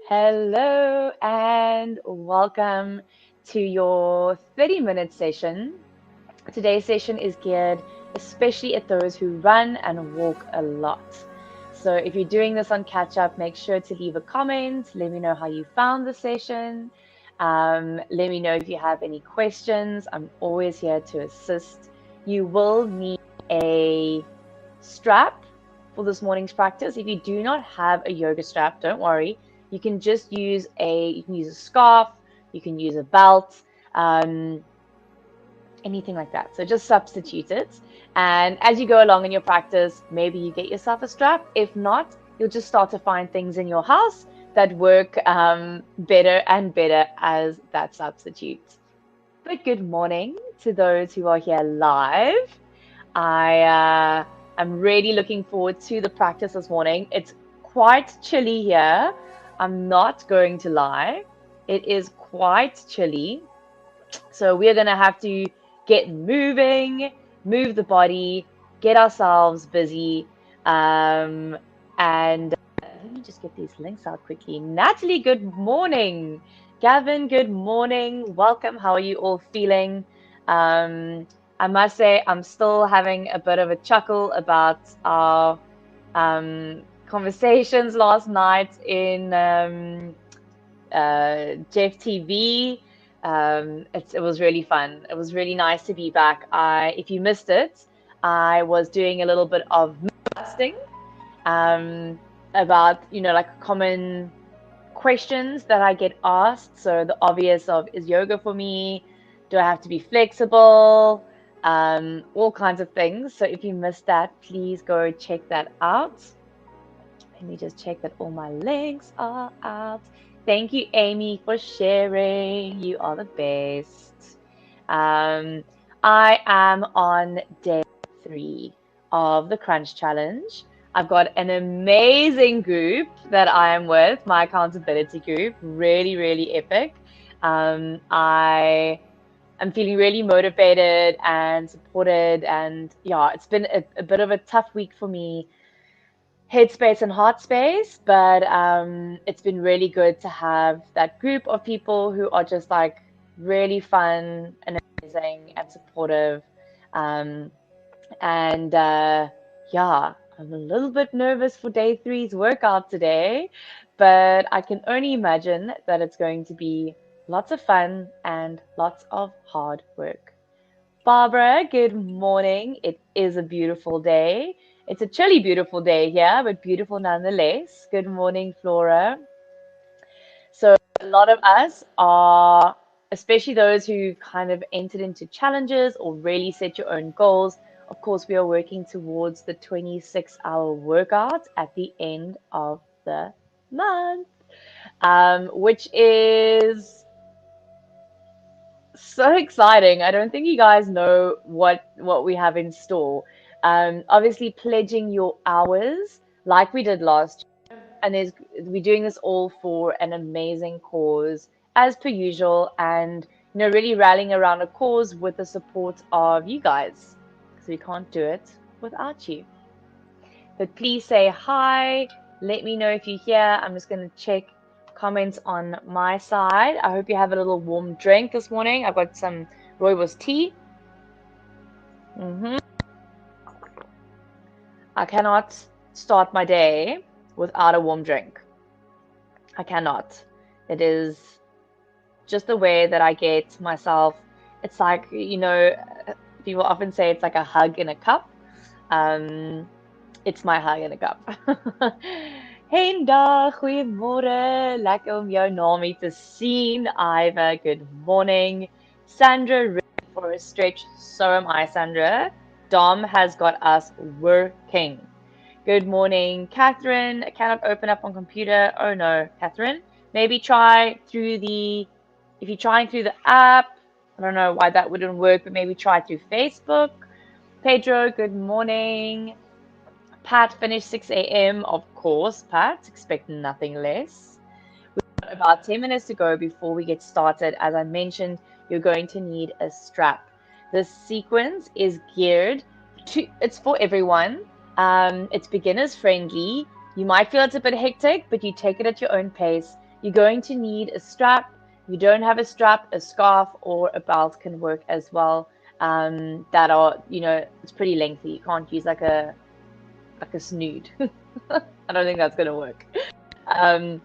Hello and welcome to your 30-minute session. Today's session is geared especially at those who run and walk a lot. So if you're doing this on catch up, make sure to leave a comment. Let me know how you found the session. Let me know if you have any questions. I'm always here to assist. You will need a strap for this morning's practice. If you do not have a yoga strap, don't worry. You can just use a scarf, you can use a belt, anything like that. So just substitute it. And as you go along in your practice, maybe you get yourself a strap. If not, you'll just start to find things in your house that work better and better as that substitute. But good morning to those who are here live. I'm really looking forward to the practice this morning. It's quite chilly here. I'm not going to lie. It is quite chilly. So we're going to have to get moving, move the body, get ourselves busy. And let me just get these links out quickly. Natalie, good morning. Gavin, good morning. Welcome. How are you all feeling? I must say, I'm still having a bit of a chuckle about our conversations last night in Jeff TV. It was really fun. It was really nice to be back. If you missed it, I was doing a little bit of busting about, like common questions that I get asked. So the obvious of, is yoga for me? Do I have to be flexible? All kinds of things. So if you missed that, please go check that out. Let me just check that all my links are out. Thank you, Amy, for sharing. You are the best. I am on day 3 of the Crunch Challenge. I've got an amazing group that I am with, my accountability group. Really, really epic. I'm feeling really motivated and supported, and yeah, it's been a bit of a tough week for me, headspace and heart space, but it's been really good to have that group of people who are just like really fun and amazing and supportive. Yeah, I'm a little bit nervous for day 3's workout today, but I can only imagine that it's going to be lots of fun and lots of hard work. Barbara, good morning. It is a beautiful day. It's a chilly, beautiful day here, but beautiful nonetheless. Good morning, Flora. So a lot of us are, especially those who kind of entered into challenges or really set your own goals. Of course, we are working towards the 26-hour workout at the end of the month, which is so exciting. I don't think you guys know what we have in store. Obviously, pledging your hours like we did last year, and we're doing this all for an amazing cause, as per usual, and really rallying around a cause with the support of you guys, because we can't do it without you. But please say hi. Let me know if you're here. I'm just going to check comments on my side. I hope you have a little warm drink this morning. I've got some rooibos tea. I cannot start my day without a warm drink. I cannot. It is just the way that I get myself. It's like, people often say it's like a hug in a cup. It's my hug in a cup. Henda, goeiemôre. Lekker om jou naam te sien. Iva, good morning. Sandra, ready for a stretch. So am I, Sandra. Dom has got us working. Good morning, Catherine. I cannot open up on computer. Oh no, Catherine. Maybe try through if you're trying through the app, I don't know why that wouldn't work, but maybe try through Facebook. Pedro, good morning. Pat finished 6 a.m. Of course, Pat. Expect nothing less. We've got about 10 minutes to go before we get started. As I mentioned, you're going to need a strap. This sequence is geared it's for everyone. It's beginners friendly. You might feel it's a bit hectic, but you take it at your own pace. You're going to need a strap. If you don't have a strap, a scarf or a belt can work as well. That are, it's pretty lengthy. You can't use like a snood. I don't think that's gonna work. Um,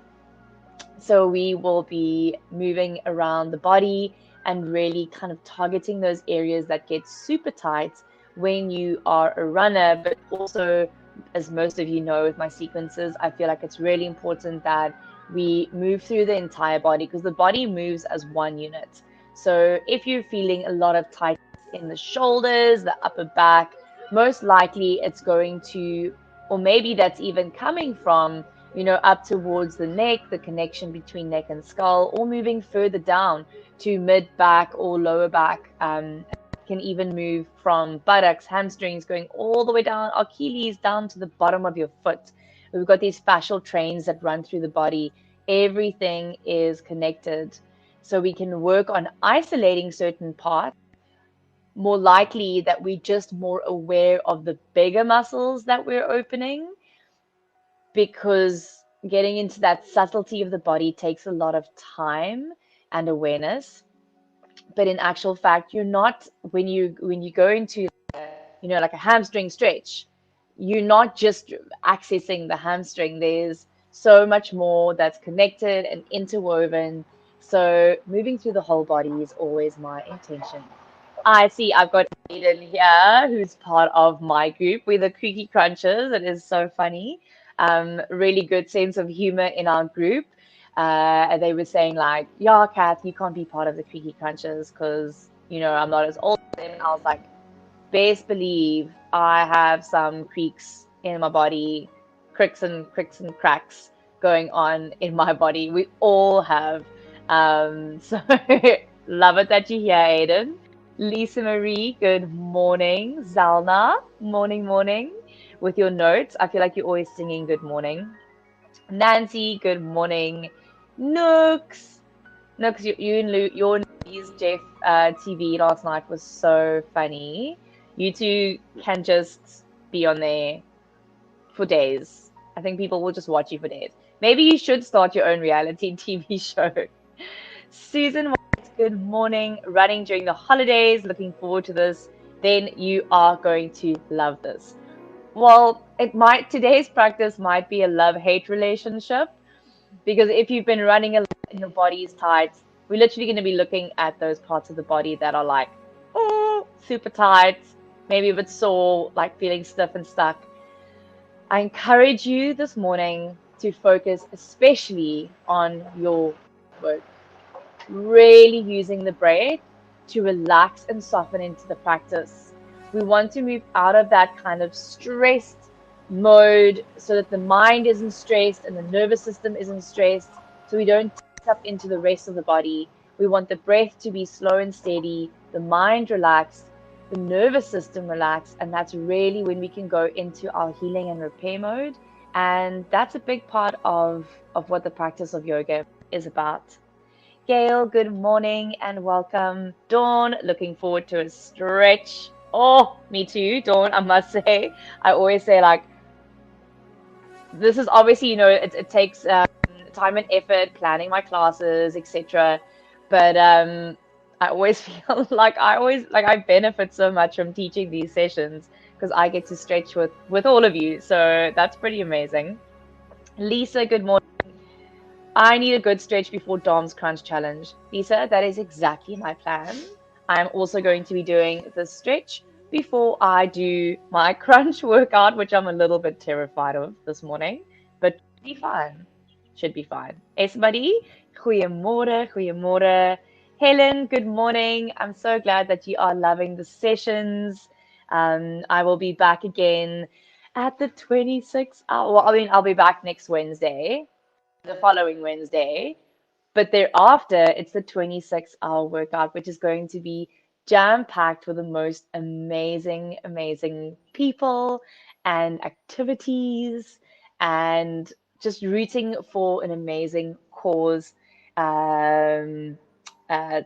so we will be moving around the body and really kind of targeting those areas that get super tight when you are a runner. But also, as most of you know, with my sequences, I feel like it's really important that we move through the entire body because the body moves as one unit. So if you're feeling a lot of tightness in the shoulders, the upper back, most likely it's going to, or maybe that's even coming from, up towards the neck, the connection between neck and skull, or moving further down to mid back or lower back. Can even move from buttocks, hamstrings, going all the way down, Achilles, down to the bottom of your foot. We've got these fascial trains that run through the body. Everything is connected. So we can work on isolating certain parts, more likely that we're just more aware of the bigger muscles that we're opening, because getting into that subtlety of the body takes a lot of time and awareness. But in actual fact, you're not, when you go into, like a hamstring stretch, you're not just accessing the hamstring. There's so much more that's connected and interwoven. So moving through the whole body is always my intention. I see I've got Aiden here, who's part of my group. We're the Creaky Crunchers. It is so funny. Really good sense of humor in our group. And they were saying like, yeah, Kath, you can't be part of the Creaky Crunchers because, I'm not as old as them. And I was like, best believe I have some creaks in my body, cricks and cracks going on in my body. We all have. So love it that you're here, Aiden. Lisa Marie, good morning. Zalna, morning, morning. With your notes, I feel like you're always singing good morning. Nancy, good morning. Nooks, Nooks, you and your Louise Jeff TV last night was so funny. You two can just be on there for days. I think people will just watch you for days. Maybe you should start your own reality TV show. Susan White, good morning. Running during the holidays. Looking forward to this. Then you are going to love this. Well, today's practice might be a love-hate relationship, because if you've been running a lot and your body is tight, we're literally going to be looking at those parts of the body that are like, oh, super tight, maybe a bit sore, like feeling stiff and stuck. I encourage you this morning to focus especially on your work, really using the breath to relax and soften into the practice. We want to move out of that kind of stressed mode so that the mind isn't stressed and the nervous system isn't stressed, so we don't tap into the rest of the body. We want the breath to be slow and steady, the mind relaxed, the nervous system relaxed, and that's really when we can go into our healing and repair mode. And that's a big part of what the practice of yoga is about. Gail, good morning and welcome. Dawn, looking forward to a stretch. Oh, me too, Dawn, I must say. I always say, like, this is obviously, it takes time and effort, planning my classes, etc. But I always feel like I benefit so much from teaching these sessions because I get to stretch with all of you. So that's pretty amazing. Lisa, good morning. I need a good stretch before Dom's Crunch Challenge. Lisa, that is exactly my plan. I'm also going to be doing this stretch before I do my crunch workout, which I'm a little bit terrified of this morning, but should be fine. Should be fine. Esmadi, goeiemorgen, goeiemorgen. Helen, good morning. I'm so glad that you are loving the sessions. I will be back again at the 26th hour. Well, I mean, I'll be back next Wednesday, the following Wednesday. But thereafter, it's the 26-hour workout, which is going to be jam-packed with the most amazing, amazing people and activities and just rooting for an amazing cause. Um, uh,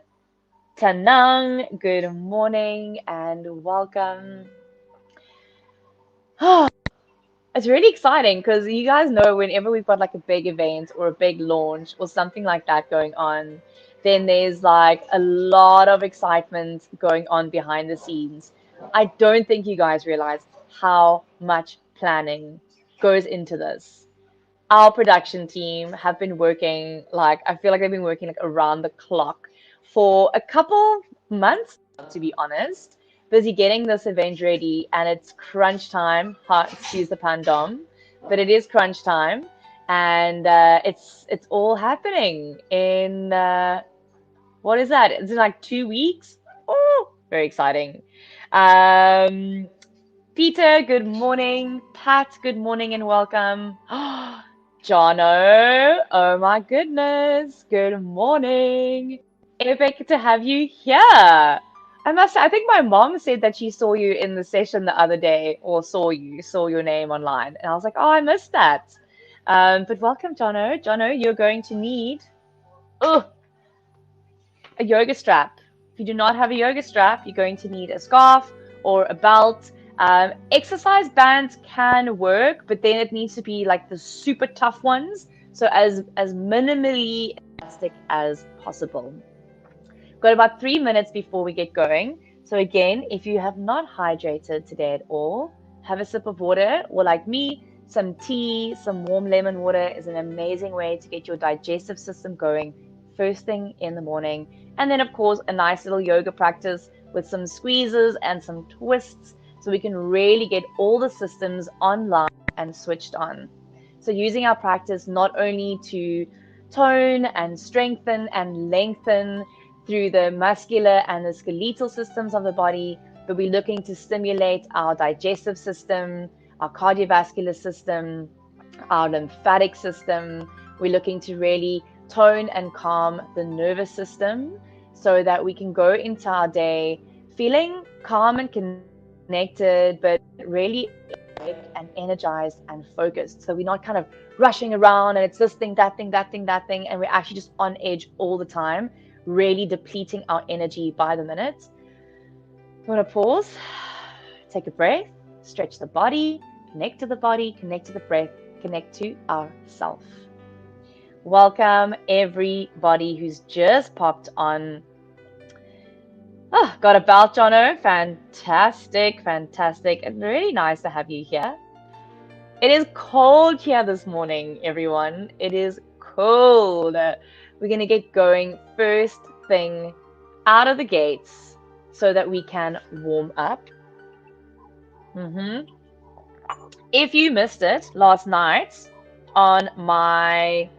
Tanang, good morning and welcome. A It's really exciting because you guys know whenever we've got like a big event or a big launch or something like that going on, then there's like a lot of excitement going on behind the scenes. I don't think you guys realize how much planning goes into this. Our production team have been working like, I feel like they've been working like around the clock for a couple months, to be honest, busy getting this event ready, and it's crunch time. Excuse the pun, Dom, but it is crunch time, and it's all happening in what is that? It's in like 2 weeks. Oh, very exciting. Um, Peter, good morning. Pat, good morning and welcome. Jono, oh my goodness, good morning. Epic to have you here. I think my mom said that she saw you in the session the other day, or saw your name online. And I was like, oh, I missed that. But welcome, Jono. Jono, you're going to need a yoga strap. If you do not have a yoga strap, you're going to need a scarf or a belt. Exercise bands can work, but then it needs to be like the super tough ones. So as minimally elastic as possible. Got about 3 minutes before we get going. So again, if you have not hydrated today at all, have a sip of water, or like me, some tea, some warm lemon water is an amazing way to get your digestive system going first thing in the morning. And then of course, a nice little yoga practice with some squeezes and some twists, so we can really get all the systems online and switched on. So using our practice not only to tone and strengthen and lengthen through the muscular and the skeletal systems of the body, but we're looking to stimulate our digestive system, our cardiovascular system, our lymphatic system. We're looking to really tone and calm the nervous system so that we can go into our day feeling calm and connected, but really and energized and focused. So we're not kind of rushing around and it's this thing, that thing, that thing, that thing, and we're actually just on edge all the time, really depleting our energy by the minute. You want to pause, take a breath, stretch the body, connect to the body, connect to the breath, connect to ourself. Welcome everybody who's just popped on. Oh, got a belt, Jono. Fantastic, fantastic. And really nice to have you here. It is cold here this morning, everyone. It is cold. We're going to get going first thing out of the gates so that we can warm up. If you missed it last night on my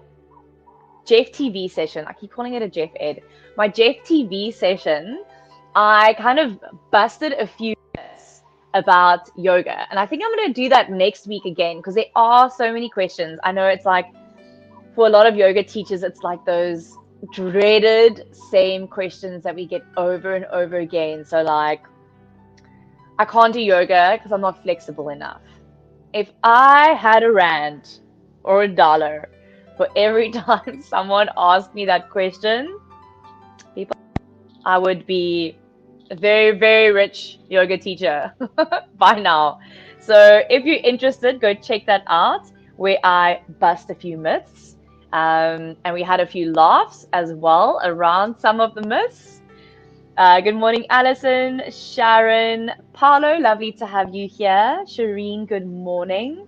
Jeff TV session, I keep calling it a Jeff Ed, my Jeff TV session, I kind of busted a few myths about yoga. And I think I'm going to do that next week again because there are so many questions. I know it's like, for a lot of yoga teachers, it's like those dreaded same questions that we get over and over again. So like, I can't do yoga because I'm not flexible enough. If I had a rand or $1 for every time someone asked me that question, people, I would be a very, very rich yoga teacher by now. So if you're interested, go check that out, where I bust a few myths. And we had a few laughs as well around some of the myths. Good morning, Alison, Sharon, Paolo, lovely to have you here. Shireen, good morning.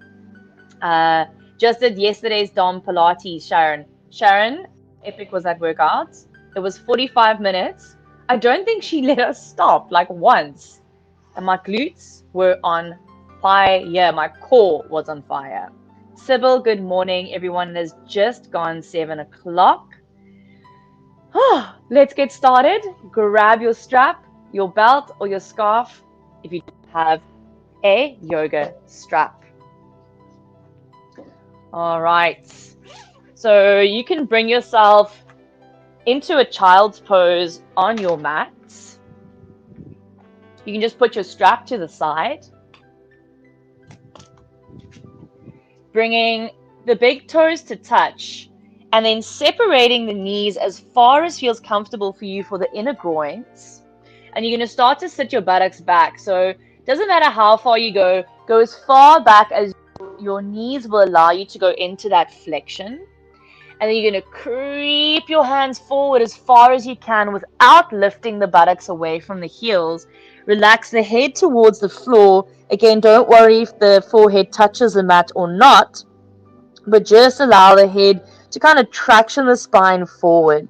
Just did yesterday's Dom Pilates, Sharon. Sharon, epic was that workout. It was 45 minutes. I don't think she let us stop like once. And my glutes were on fire. Yeah, my core was on fire. Sybil, good morning. Everyone has just gone 7 o'clock. Let's get started. Grab your strap, your belt, or your scarf if you have a yoga strap. All right. So you can bring yourself into a child's pose on your mat. You can just put your strap to the side. Bringing the big toes to touch, and then separating the knees as far as feels comfortable for you for the inner groins. And you're going to start to sit your buttocks back. So it doesn't matter how far you go as far back as your knees will allow you to go into that flexion. And then you're going to creep your hands forward as far as you can without lifting the buttocks away from the heels. Relax the head towards the floor. Again, don't worry if the forehead touches the mat or not, but just allow the head to kind of traction the spine forward.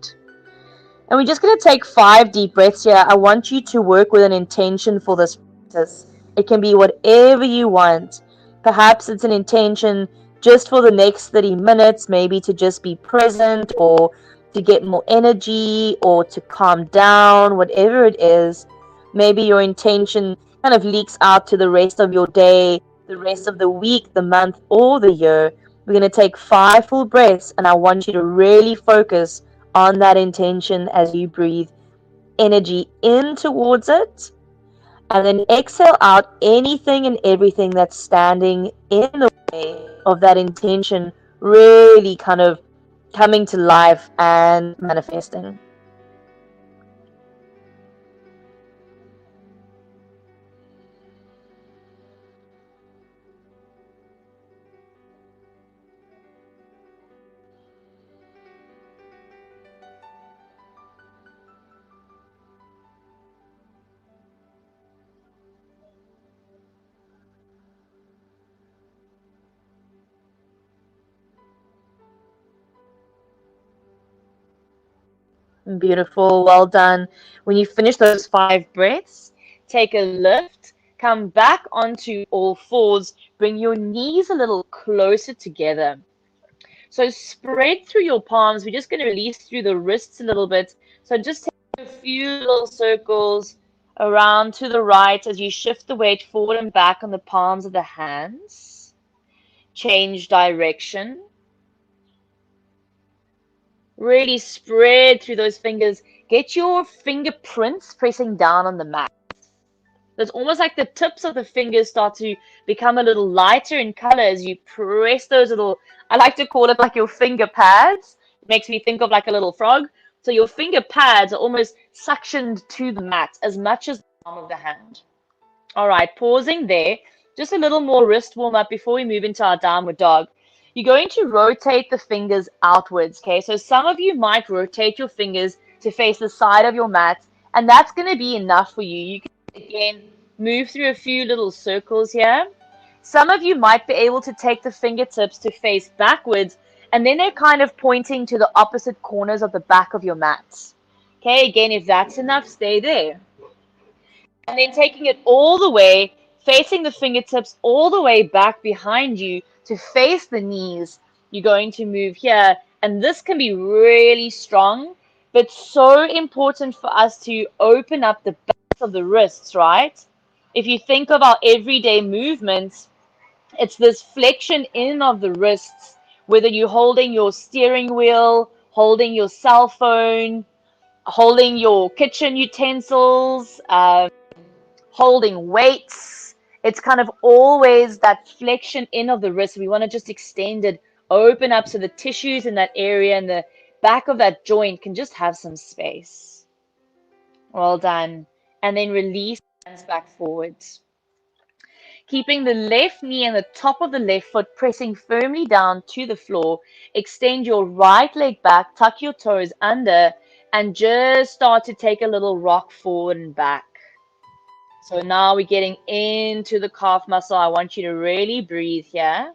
And we're just going to take 5 deep breaths here. I want you to work with an intention for this practice. It can be whatever you want. Perhaps it's an intention just for the next 30 minutes, maybe to just be present or to get more energy or to calm down, whatever it is. Maybe your intention kind of leaks out to the rest of your day, the rest of the week, the month, or the year. We're going to take 5 full breaths, and I want you to really focus on that intention as you breathe energy in towards it, and then exhale out anything and everything that's standing in the way of that intention really kind of coming to life and manifesting. Beautiful, well done. When you finish those 5 breaths, take a lift, come back onto all fours, bring your knees a little closer together. So spread through your palms. We're just going to release through the wrists a little bit. So just take a few little circles around to the right as you shift the weight forward and back on the palms of the hands. Change direction. Really spread through those fingers. Get your fingerprints pressing down on the mat. It's almost like the tips of the fingers start to become a little lighter in color as you press those little, I like to call it like your finger pads. It makes me think of like a little frog. So your finger pads are almost suctioned to the mat as much as the palm of the hand. All right, pausing there. Just a little more wrist warm up before we move into our downward dog. You're going to rotate the fingers outwards, okay? So some of you might rotate your fingers to face the side of your mat, and that's going to be enough for you. You can, again, move through a few little circles here. Some of you might be able to take the fingertips to face backwards, and then they're kind of pointing to the opposite corners of the back of your mat. Okay, again, if that's enough, stay there. And then taking it all the way, facing the fingertips all the way back behind you to face the knees. You're going to move here, and this can be really strong, but so important for us to open up the backs of the wrists, right? If you think of our everyday movements, it's this flexion in of the wrists, whether you're holding your steering wheel, holding your cell phone, holding your kitchen utensils, holding weights. It's kind of always that flexion in of the wrist. We want to just extend it, open up so the tissues in that area and the back of that joint can just have some space. Well done. And then release hands back forwards. Keeping the left knee and the top of the left foot pressing firmly down to the floor. Extend your right leg back, tuck your toes under, and just start to take a little rock forward and back. So now we're getting into the calf muscle. I want you to really breathe here.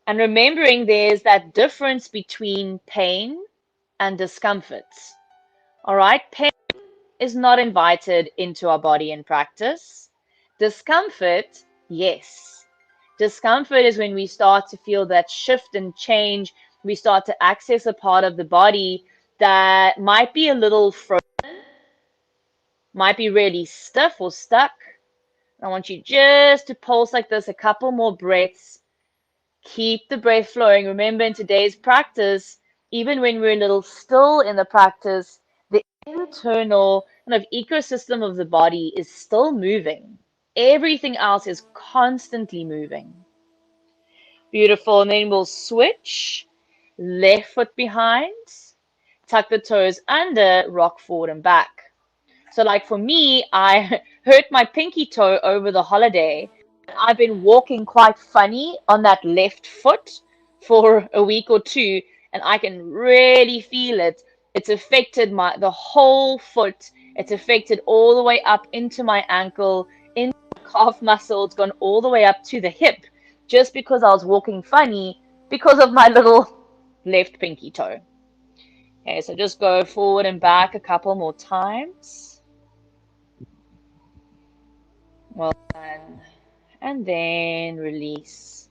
And remembering there's that difference between pain and discomfort. All right, pain is not invited into our body in practice. Discomfort, yes. Discomfort is when we start to feel that shift and change. We start to access a part of the body that might be a little frozen, might be really stiff or stuck. I want you just to pulse like this, a couple more breaths. Keep the breath flowing. Remember, in today's practice, even when we're a little still in the practice, the internal kind of ecosystem of the body is still moving. Everything else is constantly moving. Beautiful. And then we'll switch. Left foot behind. Tuck the toes under, rock forward and back. So like for me, I hurt my pinky toe over the holiday. I've been walking quite funny on that left foot for a week or two, and I can really feel it. It's affected the whole foot. It's affected all the way up into my ankle, into the calf muscle. It's gone all the way up to the hip, just because I was walking funny because of my little left pinky toe. Okay, so just go forward and back a couple more times. Well done. And then release.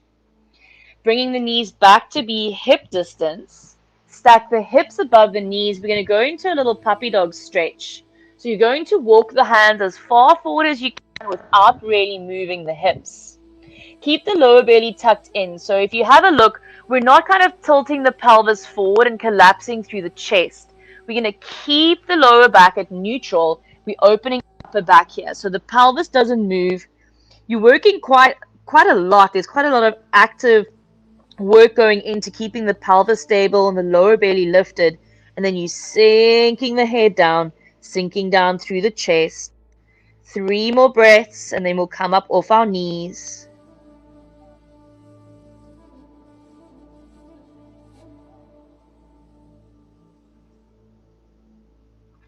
Bringing the knees back to be hip distance. Stack the hips above the knees. We're going to go into a little puppy dog stretch. So you're going to walk the hands as far forward as you can without really moving the hips. Keep the lower belly tucked in. So if you have a look, we're not kind of tilting the pelvis forward and collapsing through the chest. We're going to keep the lower back at neutral. We're opening up the back here. So the pelvis doesn't move. You're working quite a lot. There's quite a lot of active work going into keeping the pelvis stable and the lower belly lifted. And then you sinking the head down, sinking down through the chest. 3 more breaths, and then we'll come up off our knees.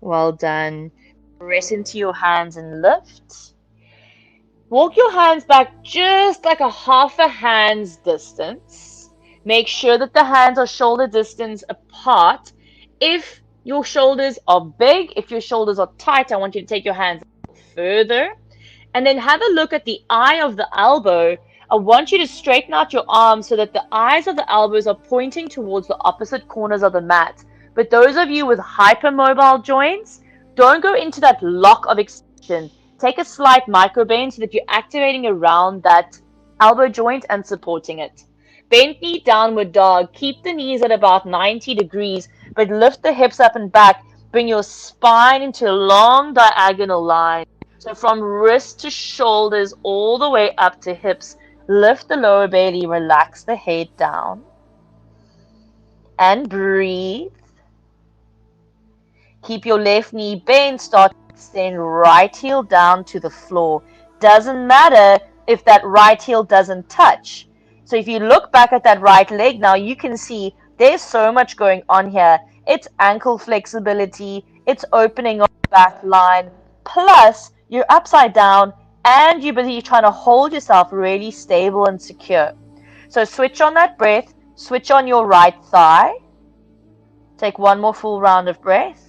Well done. Press into your hands and lift. Walk your hands back just like a half a hand's distance. Make sure that the hands are shoulder distance apart. If your shoulders are big, if your shoulders are tight, I want you to take your hands further. And then have a look at the eye of the elbow. I want you to straighten out your arms so that the eyes of the elbows are pointing towards the opposite corners of the mat. But those of you with hypermobile joints, don't go into that lock of extension. Take a slight micro bend so that you're activating around that elbow joint and supporting it. Bent knee downward dog. Keep the knees at about 90 degrees, but lift the hips up and back. Bring your spine into a long diagonal line. So from wrist to shoulders all the way up to hips. Lift the lower belly, relax the head down. And breathe. Keep your left knee bent, start to extend right heel down to the floor. Doesn't matter if that right heel doesn't touch. So if you look back at that right leg now, you can see there's so much going on here. It's ankle flexibility, it's opening of the back line, plus you're upside down and you're busy trying to hold yourself really stable and secure. So switch on that breath, switch on your right thigh. Take one more full round of breath.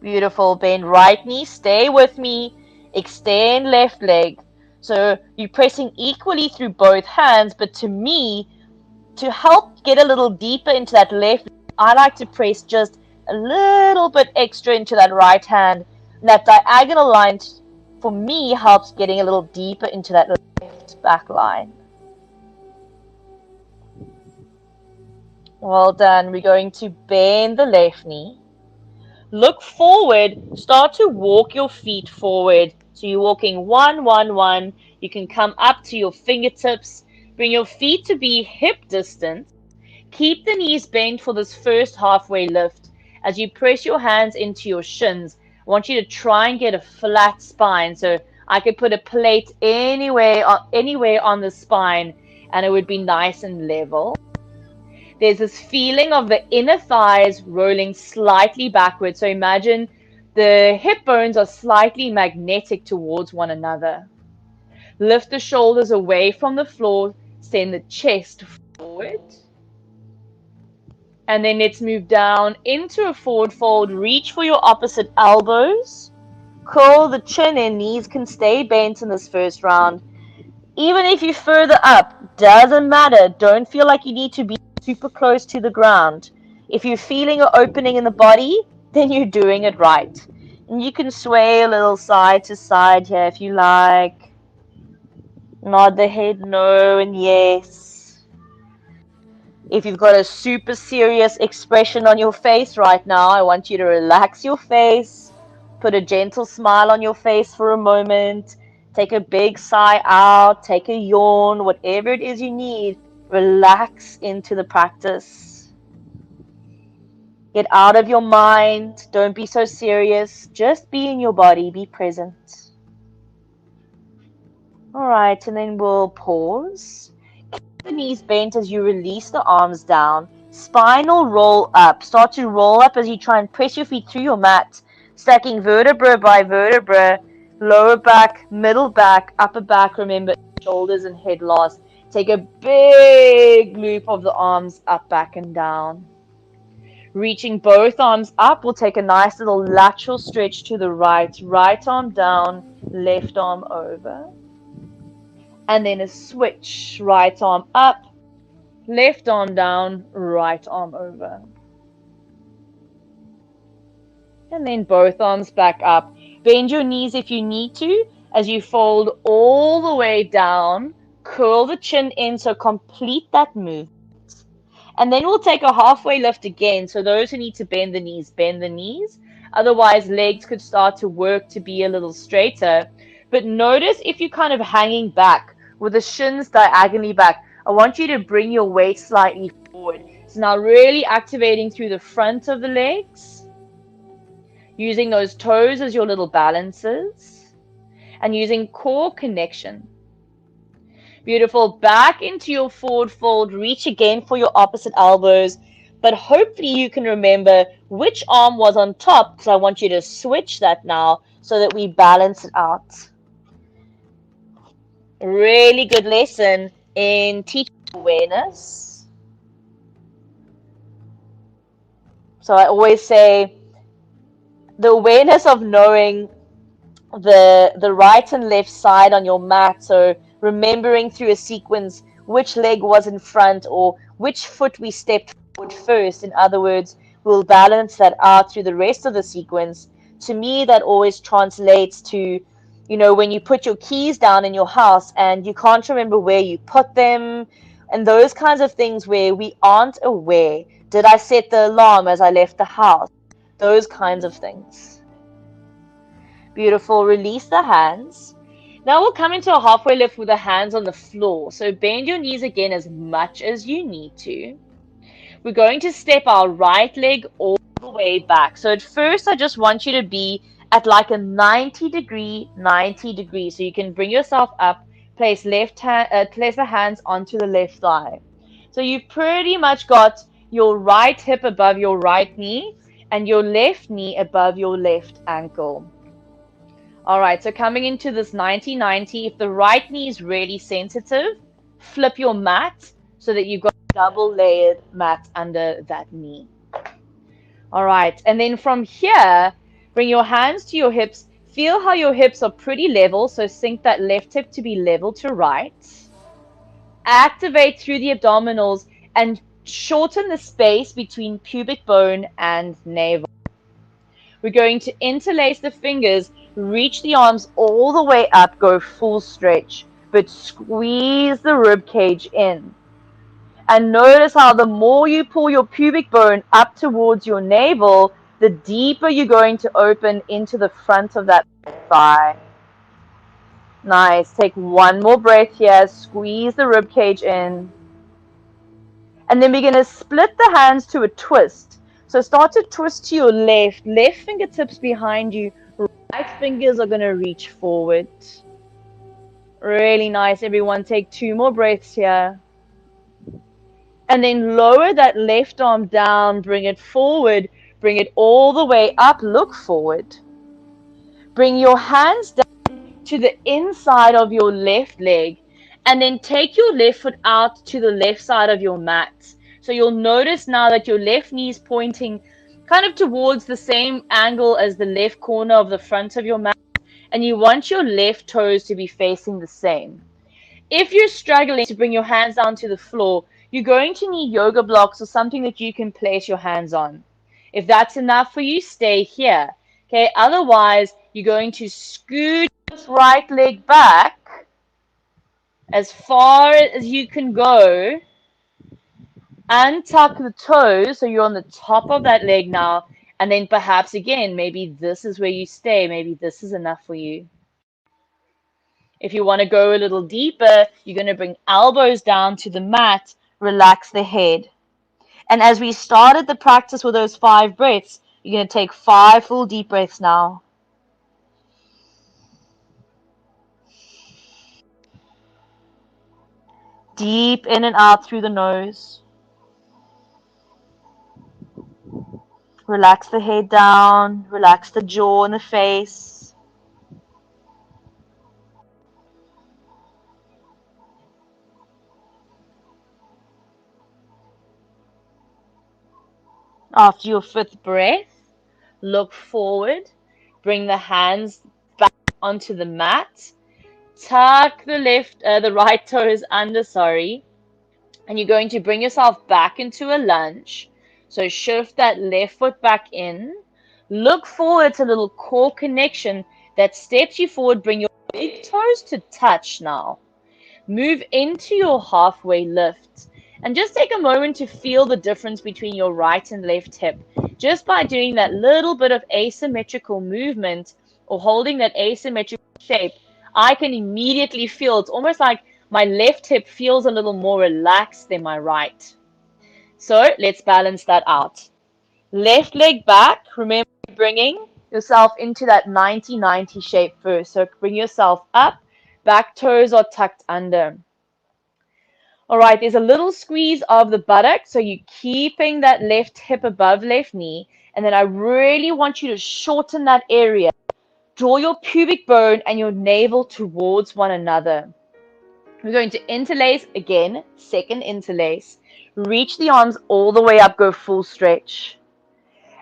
Beautiful. Bend right knee. Stay with me. Extend left leg. So you're pressing equally through both hands, but to me, to help get a little deeper into that left, I like to press just a little bit extra into that right hand. And that diagonal line, for me, helps getting a little deeper into that left back line. Well done. We're going to bend the left knee. Look forward, start to walk your feet forward. So you're walking 1, 1, 1. You can come up to your fingertips. Bring your feet to be hip distance. Keep the knees bent for this first halfway lift. As you press your hands into your shins, I want you to try and get a flat spine. So I could put a plate anywhere on the spine and it would be nice and level. There's this feeling of the inner thighs rolling slightly backwards. So imagine the hip bones are slightly magnetic towards one another. Lift the shoulders away from the floor. Send the chest forward. And then let's move down into a forward fold. Reach for your opposite elbows. Curl the chin in. Knees can stay bent in this first round. Even if you're further up, doesn't matter. Don't feel like you need to be super close to the ground. If you're feeling an opening in the body, then you're doing it right. And you can sway a little side to side here if you like. Nod the head no and yes. If you've got a super serious expression on your face right now, I want you to relax your face. Put a gentle smile on your face for a moment. Take a big sigh out. Take a yawn. Whatever it is you need. Relax into the practice. Get out of your mind. Don't be so serious. Just be in your body. Be present. All right, and then we'll pause. Keep the knees bent as you release the arms down. Spinal roll up. Start to roll up as you try and press your feet through your mat, stacking vertebra by vertebra, lower back, middle back, upper back. Remember, shoulders and head last. Take a big loop of the arms up, back, and down. Reaching both arms up, we'll take a nice little lateral stretch to the right. Right arm down, left arm over. And then a switch. Right arm up, left arm down, right arm over. And then both arms back up. Bend your knees if you need to as you fold all the way down. Curl the chin in, so complete that move. And then we'll take a halfway lift again. So those who need to bend the knees, bend the knees. Otherwise, legs could start to work to be a little straighter. But notice if you're kind of hanging back with the shins diagonally back, I want you to bring your weight slightly forward. So now really activating through the front of the legs, using those toes as your little balances, and using core connection. Beautiful. Back into your forward fold. Reach again for your opposite elbows. But hopefully you can remember which arm was on top, because I want you to switch that now so that we balance it out. Really good lesson in teaching awareness. So I always say the awareness of knowing the right and left side on your mat. So remembering through a sequence which leg was in front or which foot we stepped forward first. In other words, we'll balance that out through the rest of the sequence. To me, that always translates to, you know, when you put your keys down in your house and you can't remember where you put them, and those kinds of things where we aren't aware. Did I set the alarm as I left the house? Those kinds of things. Beautiful. Release the hands. Now we'll come into a halfway lift with the hands on the floor. So bend your knees again as much as you need to. We're going to step our right leg all the way back. So at first, I just want you to be at like a 90 degree. So you can bring yourself up, place the hands onto the left thigh. So you've pretty much got your right hip above your right knee and your left knee above your left ankle. All right, so coming into this 90-90, if the right knee is really sensitive, flip your mat so that you've got a double layered mat under that knee. All right, and then from here, bring your hands to your hips. Feel how your hips are pretty level, so sink that left hip to be level to right. Activate through the abdominals and shorten the space between pubic bone and navel. We're going to interlace the fingers, reach the arms all the way up, go full stretch, but squeeze the rib cage in. And notice how the more you pull your pubic bone up towards your navel, the deeper you're going to open into the front of that thigh. Nice. Take one more breath here. Squeeze the rib cage in. And then we're going to split the hands to a twist. So start to twist to your left fingertips behind you, right fingers are going to reach forward. Really nice, everyone. Take two more breaths here. And then lower that left arm down, bring it forward, bring it all the way up, look forward. Bring your hands down to the inside of your left leg, and then take your left foot out to the left side of your mat. So you'll notice now that your left knee is pointing kind of towards the same angle as the left corner of the front of your mat, and you want your left toes to be facing the same. If you're struggling to bring your hands down to the floor, you're going to need yoga blocks or something that you can place your hands on. If that's enough for you, stay here. Okay, otherwise, you're going to scoot this right leg back as far as you can go. Untuck the toes, so you're on the top of that leg now. And then perhaps again, maybe this is where you stay. Maybe this is enough for you. If you want to go a little deeper, you're going to bring elbows down to the mat, relax the head. And as we started the practice with those 5 breaths, you're going to take 5 full deep breaths now. Deep in and out through the nose. Relax the head down, relax the jaw and the face. After your fifth breath, look forward, bring the hands back onto the mat, tuck the right toes under, and you're going to bring yourself back into a lunge. So shift that left foot back in, look forward to a little core connection that steps you forward, bring your big toes to touch now. Move into your halfway lift and just take a moment to feel the difference between your right and left hip. Just by doing that little bit of asymmetrical movement or holding that asymmetrical shape, I can immediately feel it's almost like my left hip feels a little more relaxed than my right. So let's balance that out. Left leg back, remember bringing yourself into that 90-90 shape first. So bring yourself up, back toes are tucked under. All right, there's a little squeeze of the buttock, so you're keeping that left hip above left knee, and then I really want you to shorten that area. Draw your pubic bone and your navel towards one another. We're going to interlace again, second interlace. Reach the arms all the way up, go full stretch.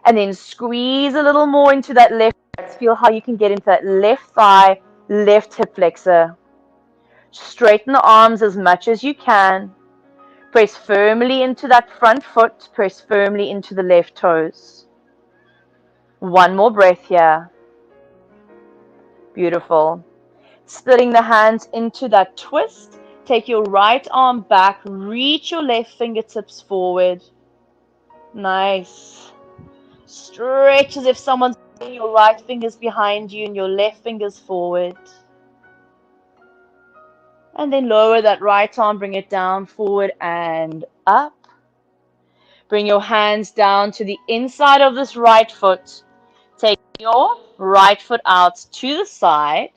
And then squeeze a little more into that left. Feel how you can get into that left thigh, left hip flexor. Straighten the arms as much as you can. Press firmly into that front foot. Press firmly into the left toes. One more breath here. Beautiful. Splitting the hands into that twist. Take your right arm back. Reach your left fingertips forward. Nice. Stretch as if someone's putting your right fingers behind you and your left fingers forward. And then lower that right arm, bring it down, forward and up. Bring your hands down to the inside of this right foot. Take your right foot out to the side.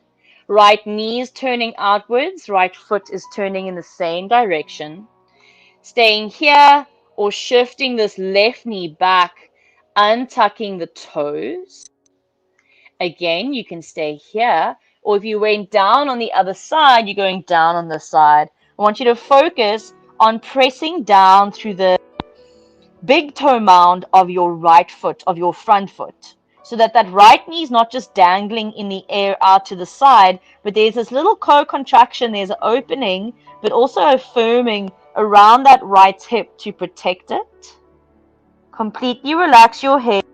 Right knee is turning outwards. Right foot is turning in the same direction. Staying here or shifting this left knee back, untucking the toes. Again, you can stay here. Or if you went down on the other side, you're going down on this side. I want you to focus on pressing down through the big toe mound of your right foot, of your front foot, so that that right knee is not just dangling in the air out to the side, but there's this little co-contraction, there's an opening, but also a firming around that right hip to protect it. Completely relax your head.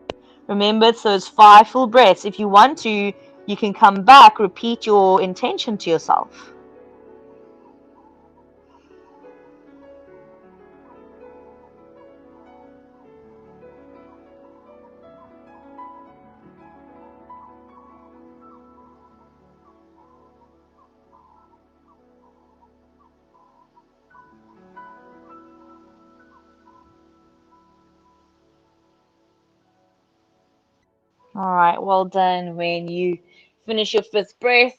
Remember, it's those 5 full breaths. If you want to, you can come back, repeat your intention to yourself. All right, well done. When you finish your 5th breath,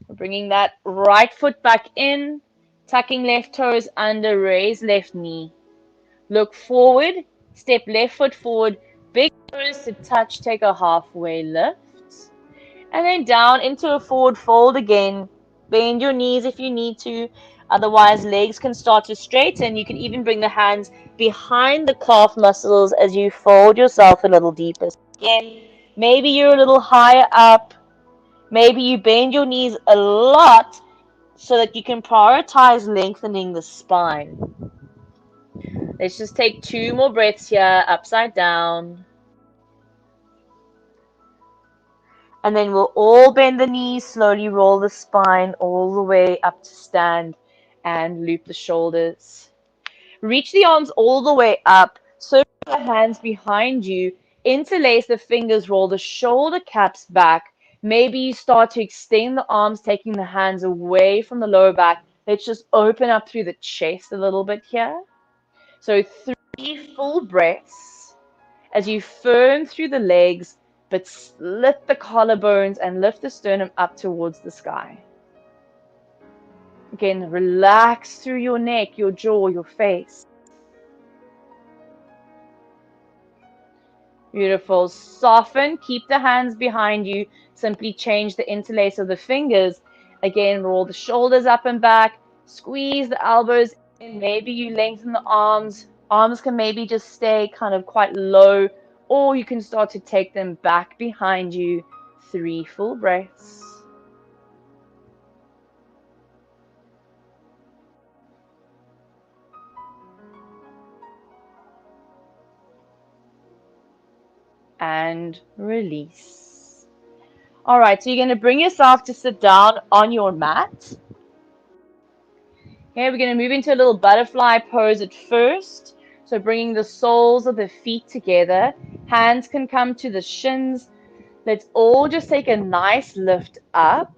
bringing that right foot back in, tucking left toes under, raise left knee. Look forward, step left foot forward, big toes to touch, take a halfway lift. And then down into a forward fold again. Bend your knees if you need to. Otherwise, legs can start to straighten. You can even bring the hands behind the calf muscles as you fold yourself a little deeper. Again, maybe you're a little higher up. Maybe you bend your knees a lot so that you can prioritize lengthening the spine. Let's just take 2 more breaths here, upside down. And then we'll all bend the knees, slowly roll the spine all the way up to stand and loop the shoulders. Reach the arms all the way up, circle the hands behind you, interlace the fingers, roll the shoulder caps back. Maybe you start to extend the arms, taking the hands away from the lower back. Let's just open up through the chest a little bit here. So 3 full breaths as you firm through the legs, but split the collarbones and lift the sternum up towards the sky. Again, relax through your neck, your jaw, your face. Beautiful. Soften. Keep the hands behind you. Simply change the interlace of the fingers. Again, roll the shoulders up and back. Squeeze the elbows in. Maybe you lengthen the arms. Arms can maybe just stay kind of quite low, or you can start to take them back behind you. 3 full breaths. And release. All right, so you're going to bring yourself to sit down on your mat. Okay, we're going to move into a little butterfly pose at first. So bringing the soles of the feet together. Hands can come to the shins. Let's all just take a nice lift up.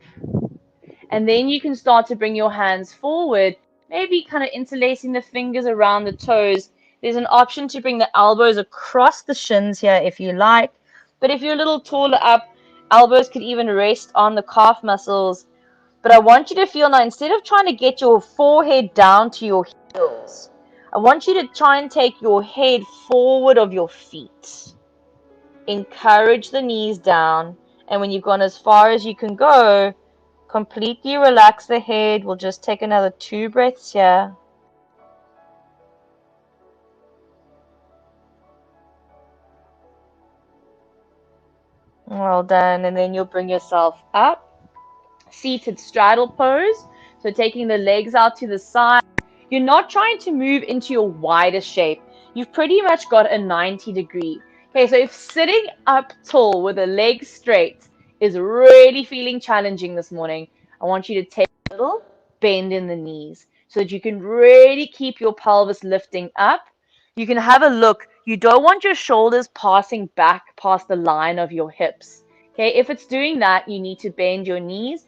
And then you can start to bring your hands forward, maybe kind of interlacing the fingers around the toes. There's an option to bring the elbows across the shins here if you like. But if you're a little taller up, elbows could even rest on the calf muscles. But I want you to feel now, instead of trying to get your forehead down to your heels, I want you to try and take your head forward of your feet. Encourage the knees down. And when you've gone as far as you can go, completely relax the head. We'll just take another 2 breaths here. Well done. And then you'll bring yourself up. Seated straddle pose. So taking the legs out to the side. You're not trying to move into your widest shape. You've pretty much got a 90-degree. Okay, so if sitting up tall with the legs straight is really feeling challenging this morning, I want you to take a little bend in the knees so that you can really keep your pelvis lifting up. You can have a look. You don't want your shoulders passing back past the line of your hips. Okay, if it's doing that, you need to bend your knees.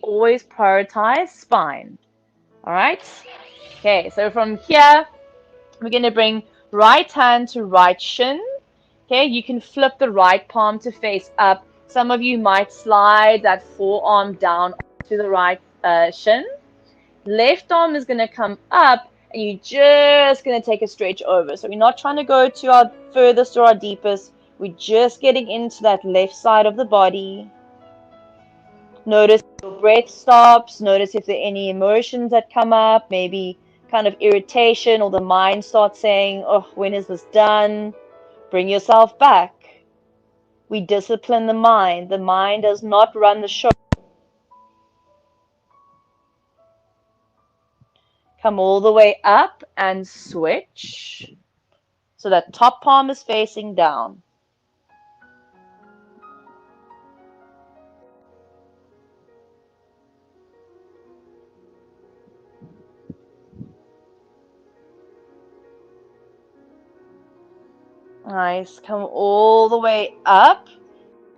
Always prioritize spine. All right. Okay, so from here, we're going to bring right hand to right shin. Okay, you can flip the right palm to face up. Some of you might slide that forearm down to the right shin. Left arm is going to come up, and you're just going to take a stretch over. So we're not trying to go to our furthest or our deepest. We're just getting into that left side of the body. Notice your breath stops. Notice if there are any emotions that come up, maybe kind of irritation, or the mind starts saying, oh, when is this done? Bring yourself back. We discipline the mind. The mind does not run the show. Come all the way up and switch. So that top palm is facing down. Nice. Come all the way up.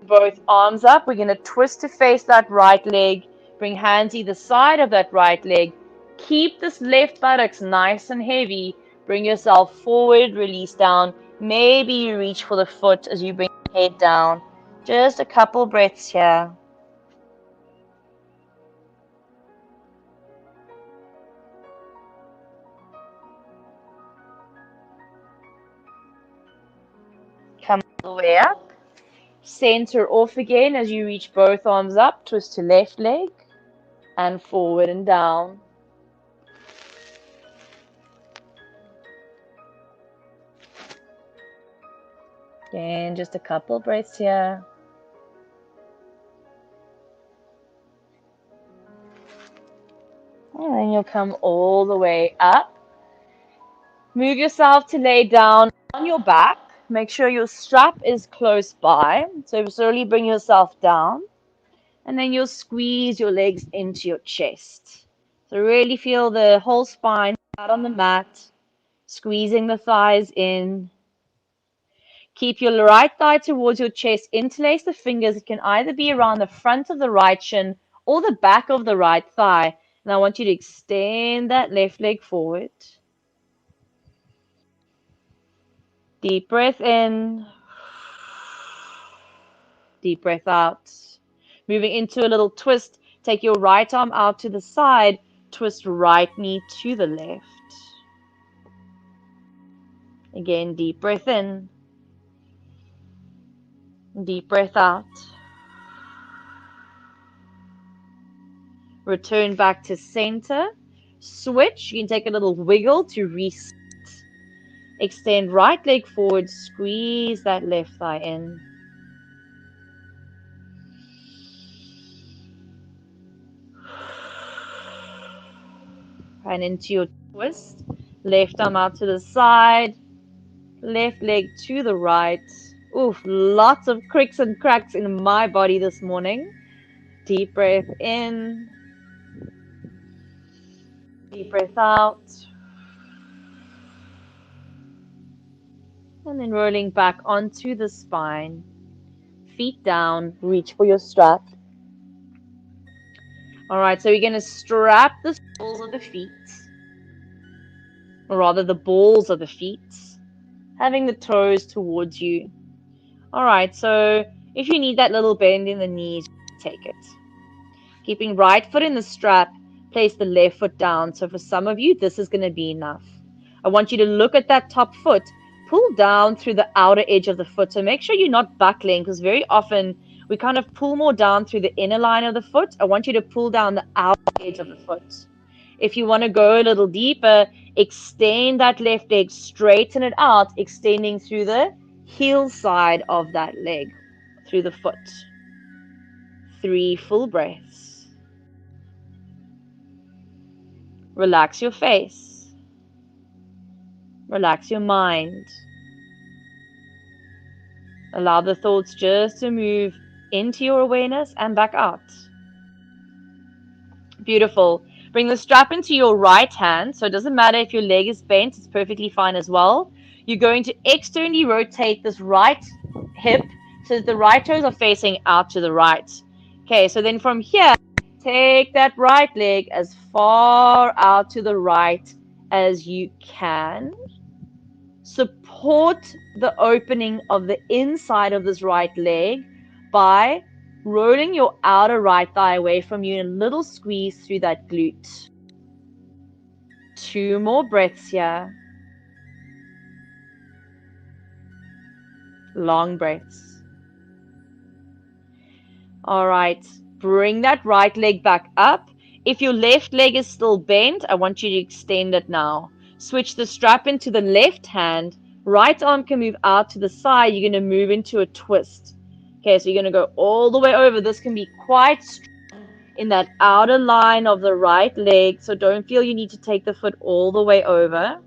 Both arms up. We're going to twist to face that right leg. Bring hands either side of that right leg. Keep this left buttocks nice and heavy. Bring yourself forward, release down. Maybe you reach for the foot as you bring your head down. Just a couple breaths here. Come all the way up. Center off again as you reach both arms up. Twist to left leg and forward and down. Again, just a couple breaths here. And then you'll come all the way up. Move yourself to lay down on your back. Make sure your strap is close by. So slowly bring yourself down. And then you'll squeeze your legs into your chest. So really feel the whole spine out on the mat. Squeezing the thighs in. Keep your right thigh towards your chest. Interlace the fingers. It can either be around the front of the right shin or the back of the right thigh. And I want you to extend that left leg forward. Deep breath in. Deep breath out. Moving into a little twist. Take your right arm out to the side. twist right knee to the left. Again, deep breath in. Deep breath out. Return back to center. Switch. You can take a little wiggle to reset. Extend right leg forward. Squeeze that left thigh in. And into your twist. Left arm out to the side. Left leg to the right. Oof, lots of cricks and cracks in my body this morning. Deep breath in. Deep breath out. And then rolling back onto the spine. Feet down. Reach for your strap. All right, so you're going to strap the soles of the feet. Or rather, the balls of the feet. Having the toes towards you. All right, so if you need that little bend in the knees, take it. Keeping right foot in the strap, place the left foot down. So for some of you, this is going to be enough. I want you to look at that top foot, pull down through the outer edge of the foot. So make sure you're not buckling, because very often we kind of pull more down through the inner line of the foot. I want you to pull down the outer edge of the foot. If you want to go a little deeper, extend that left leg, straighten it out, extending through the heel side of that leg, through the foot. 3 full breaths. Relax your face. Relax your mind. Allow the thoughts just to move into your awareness and back out. Beautiful. Bring the strap into your right hand. So it doesn't matter if your leg is bent, it's perfectly fine as well. You're going to externally rotate this right hip so that the right toes are facing out to the right. Okay, so then from here, take that right leg as far out to the right as you can. Support the opening of the inside of this right leg by rolling your outer right thigh away from you and a little squeeze through that glute. 2 more breaths here. Long breaths. All right, bring that right leg back up. If your left leg is still bent, I want you to extend it now. Switch the strap into the left hand. Right arm can move out to the side. You're going to move into a twist. Okay, so you're going to go all the way over. This can be quite strong in that outer line of the right leg. So don't feel you need to take the foot all the way over.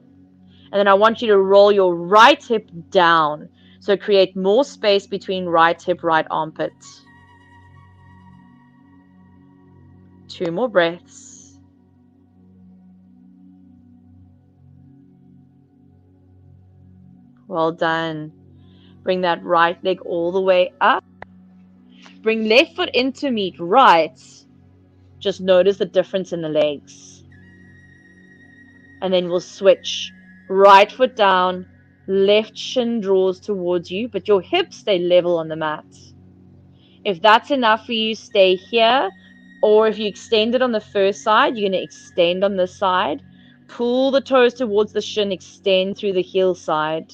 And then I want you to roll your right hip down. So create more space between right hip, right armpit. 2 more breaths. Well done. Bring that right leg all the way up. Bring left foot in to meet right. Just notice the difference in the legs. And then we'll switch. Right foot down. Left shin draws towards you, but your hips stay level on the mat. If that's enough for you, stay here. Or if you extend it on the first side, you're going to extend on this side. Pull the toes towards the shin, extend through the heel side.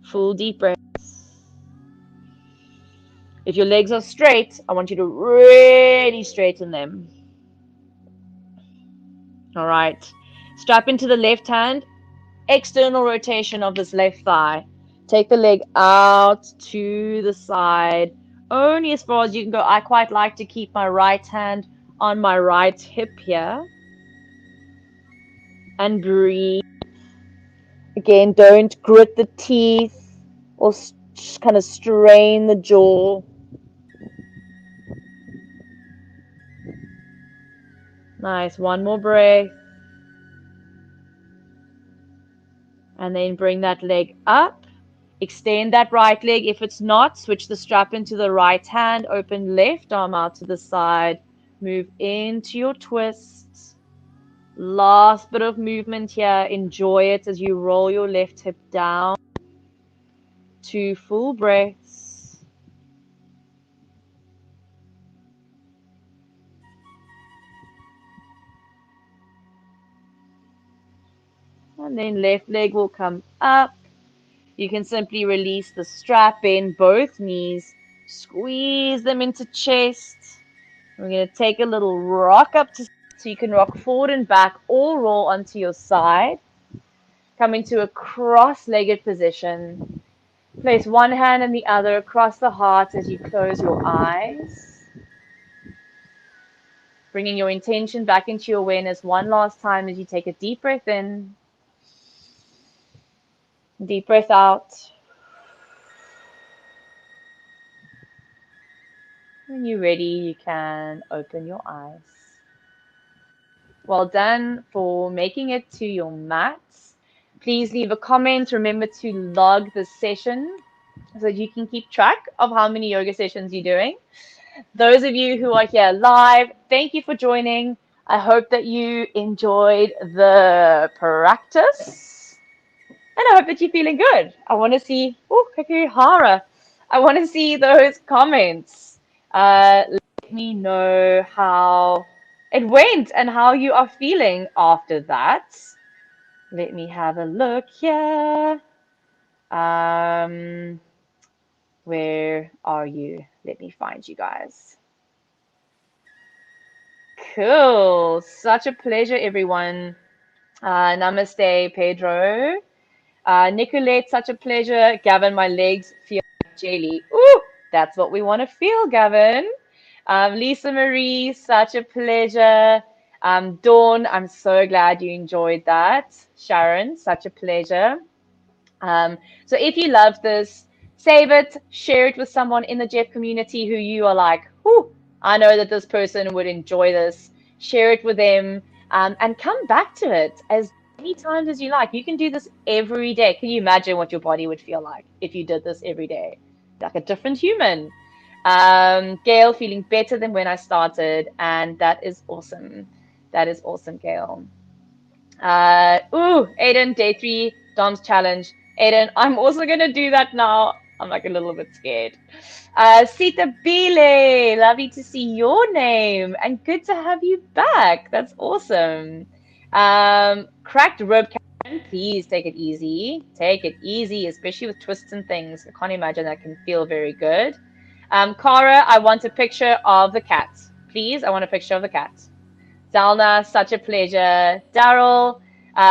Full deep breaths. If your legs are straight, I want you to really straighten them. All right. Strap into the left hand. External rotation of this left thigh. Take the leg out to the side. Only as far as you can go. I quite like to keep my right hand on my right hip here. And breathe. Again, don't grit the teeth or kind of strain the jaw. Nice. 1 more breath. And then bring that leg up. Extend that right leg. If it's not, switch the strap into the right hand. Open left arm out to the side. Move into your twists. Last bit of movement here. Enjoy it as you roll your left hip down. 2 full breaths. And then left leg will come up. You can simply release the strap, bend both knees, squeeze them into chest. We're going to take a little rock up to so you can rock forward and back or roll onto your side. Come into a cross-legged position. Place one hand and the other across the heart as you close your eyes. Bringing your intention back into your awareness one last time as you take a deep breath in. Deep breath out. When you're ready, you can open your eyes. Well done for making it to your mats. Please leave a comment. Remember to log the session so that you can keep track of how many yoga sessions you're doing. Those of you who are here live, thank you for joining. I hope that you enjoyed the practice. And I hope that you're feeling good. I want to see, Kakihara. I want to see those comments. Let me know how it went and how you are feeling after that. Let me have a look here. Where are you? Let me find you guys. Cool. Such a pleasure, everyone. Namaste, Pedro. Nicolette, such a pleasure. Gavin, my legs feel like jelly. Ooh, that's what we want to feel, Gavin. Lisa Marie, such a pleasure. Dawn, I'm so glad you enjoyed that. Sharon, such a pleasure. So if you love this, save it, share it with someone in the Jeff community who you are like, whew, I know that this person would enjoy this. Share it with them and come back to it as many times as you like. You can do this every day. Can you imagine what your body would feel like if you did this every day? Like a different human. Gail, feeling better than when I started, and that is awesome. That is awesome, Gail. Aiden, day 3, Dom's challenge. Aiden, I'm also going to do that now. I'm like a little bit scared. Sita Bile, lovely to see your name and good to have you back. That's awesome. Cracked rib, Karen, please take it easy. Take it easy, especially with twists and things. I can't imagine that can feel very good. Cara, I want a picture of the cat. Please, I want a picture of the cat. Zalna, such a pleasure. Daryl,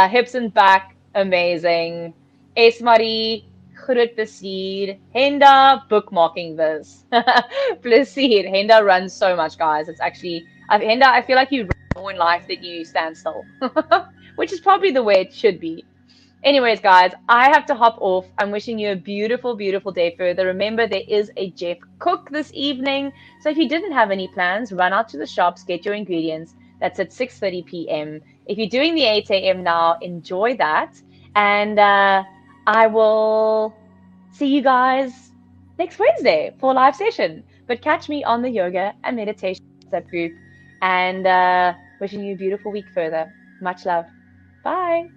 hips and back, amazing. Esmari, Khurut Plasid. Henda, bookmarking this. Plasid, Henda runs so much, guys. It's actually, Henda, I feel like you run more in life than you stand still, which is probably the way it should be. Anyways, guys, I have to hop off. I'm wishing you a beautiful, beautiful day further. Remember, there is a Jeff Cook this evening. So if you didn't have any plans, run out to the shops, get your ingredients. That's at 6:30 p.m. If you're doing the 8 a.m. now, enjoy that. And I will see you guys next Wednesday for a live session. But catch me on the yoga and meditation WhatsApp group. And wishing you a beautiful week further. Much love. Bye.